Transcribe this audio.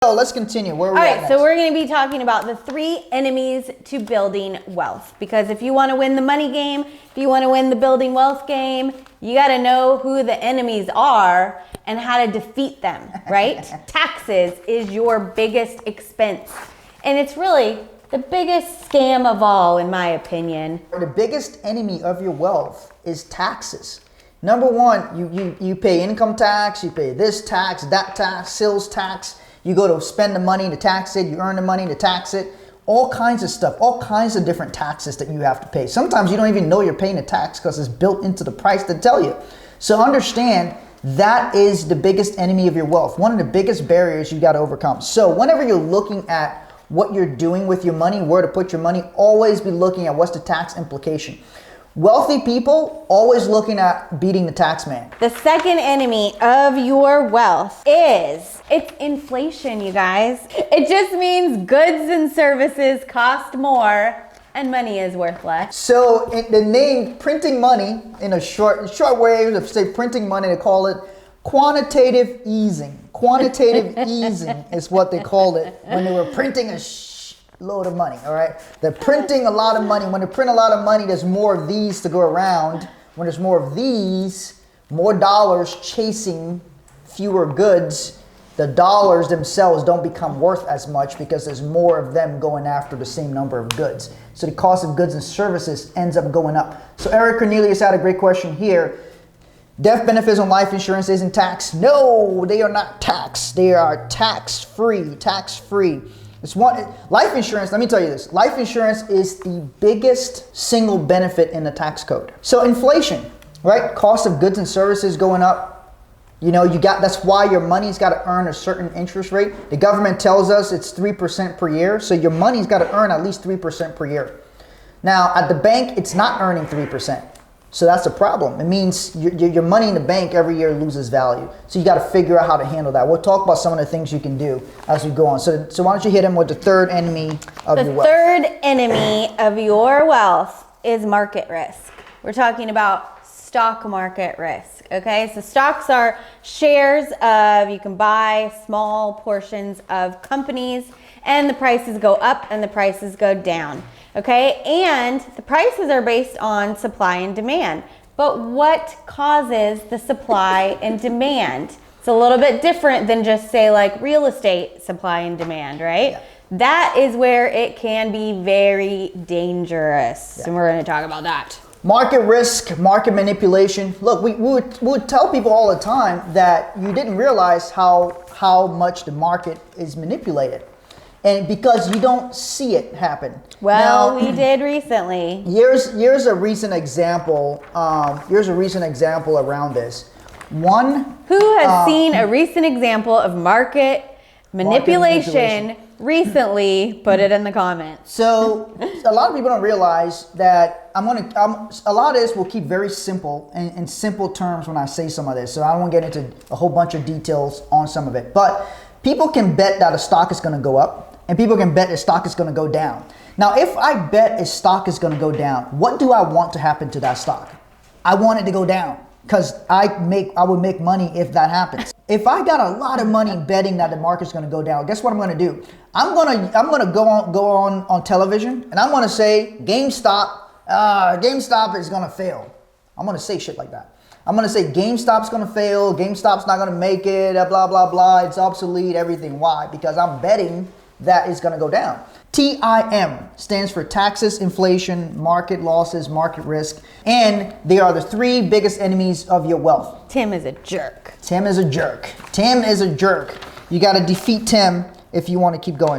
So let's continue. Where are we at All right, next? so we're going to be talking about the 3 enemies to building wealth. Because if you want to win the money game, if you want to win the building wealth game, you got to know who the enemies are and how to defeat them, right? Taxes is your biggest expense. And it's really the biggest scam of all, in my opinion. The biggest enemy of your wealth is taxes. Number one, you pay income tax, you pay this tax, that tax, sales tax. You go to spend the money to tax it, you earn the money to tax it. All kinds of stuff, all kinds of different taxes that you have to pay. Sometimes you don't even know you're paying a tax because it's built into the price to tell you. So understand that is the biggest enemy of your wealth. One of the biggest barriers you got to overcome. So whenever you're looking at what you're doing with your money, where to put your money, always be looking at what's the tax implication. Wealthy people always looking at beating the tax man. The second enemy of your wealth it's inflation, you guys. It just means goods and services cost more and money is worth less. So the name printing money, in a short way to say printing money, they call it quantitative easing. Quantitative easing is what they called it when they were printing a load of money, all right? They're printing a lot of money. When they print a lot of money, there's more of these to go around. When there's more of these, more dollars chasing fewer goods, the dollars themselves don't become worth as much because there's more of them going after the same number of goods. So the cost of goods and services ends up going up. So Eric Cornelius had a great question here. Death benefits on life insurance isn't taxed. No, they are not taxed. They are tax-free, tax-free. It's one, life insurance, let me tell you this. Life insurance is the biggest single benefit in the tax code. So inflation, right? Cost of goods and services going up. You know, that's why your money's got to earn a certain interest rate. The government tells us it's 3% per year. So your money's got to earn at least 3% per year. Now at the bank, it's not earning 3%. So that's a problem. It means your money in the bank every year loses value. So you got to figure out how to handle that. We'll talk about some of the things you can do as we go on. So why don't you hit him with the third enemy of your wealth? The third enemy of your wealth is market risk. We're talking about stock market risk, okay? So stocks are shares you can buy small portions of companies and the prices go up and the prices go down. Okay, and the prices are based on supply and demand. But what causes the supply and demand? It's a little bit different than just say like real estate supply and demand, right? Yeah. That is where it can be very dangerous. Yeah. And we're going to talk about that. Market risk, market manipulation. Look, we would tell people all the time that you didn't realize how much the market is manipulated. And because you don't see it happen. Well, now, we did recently. Here's a recent example. Here's a recent example around this. Who has seen a recent example of market manipulation recently? Put it in the comments. So a lot of people don't realize that a lot of this will keep very simple and in simple terms when I say some of this. So I don't want to get into a whole bunch of details on some of it. But people can bet that a stock is going to go up. And people can bet a stock is going to go down. Now, if I bet a stock is going to go down, what do I want to happen to that stock? I want it to go down because I would make money if that happens. If I got a lot of money betting that the market's going to go down, guess what I'm going to do? I'm going to go on television and I'm going to say GameStop is going to fail. I'm going to say shit like that. I'm going to say GameStop's going to fail. GameStop's not going to make it. Blah blah blah. It's obsolete. Everything. Why? Because I'm betting that is going to go down. T.I.M. stands for taxes, inflation, market losses, market risk, and they are the 3 biggest enemies of your wealth. Tim is a jerk. Tim is a jerk. Tim is a jerk. You got to defeat Tim if you want to keep going.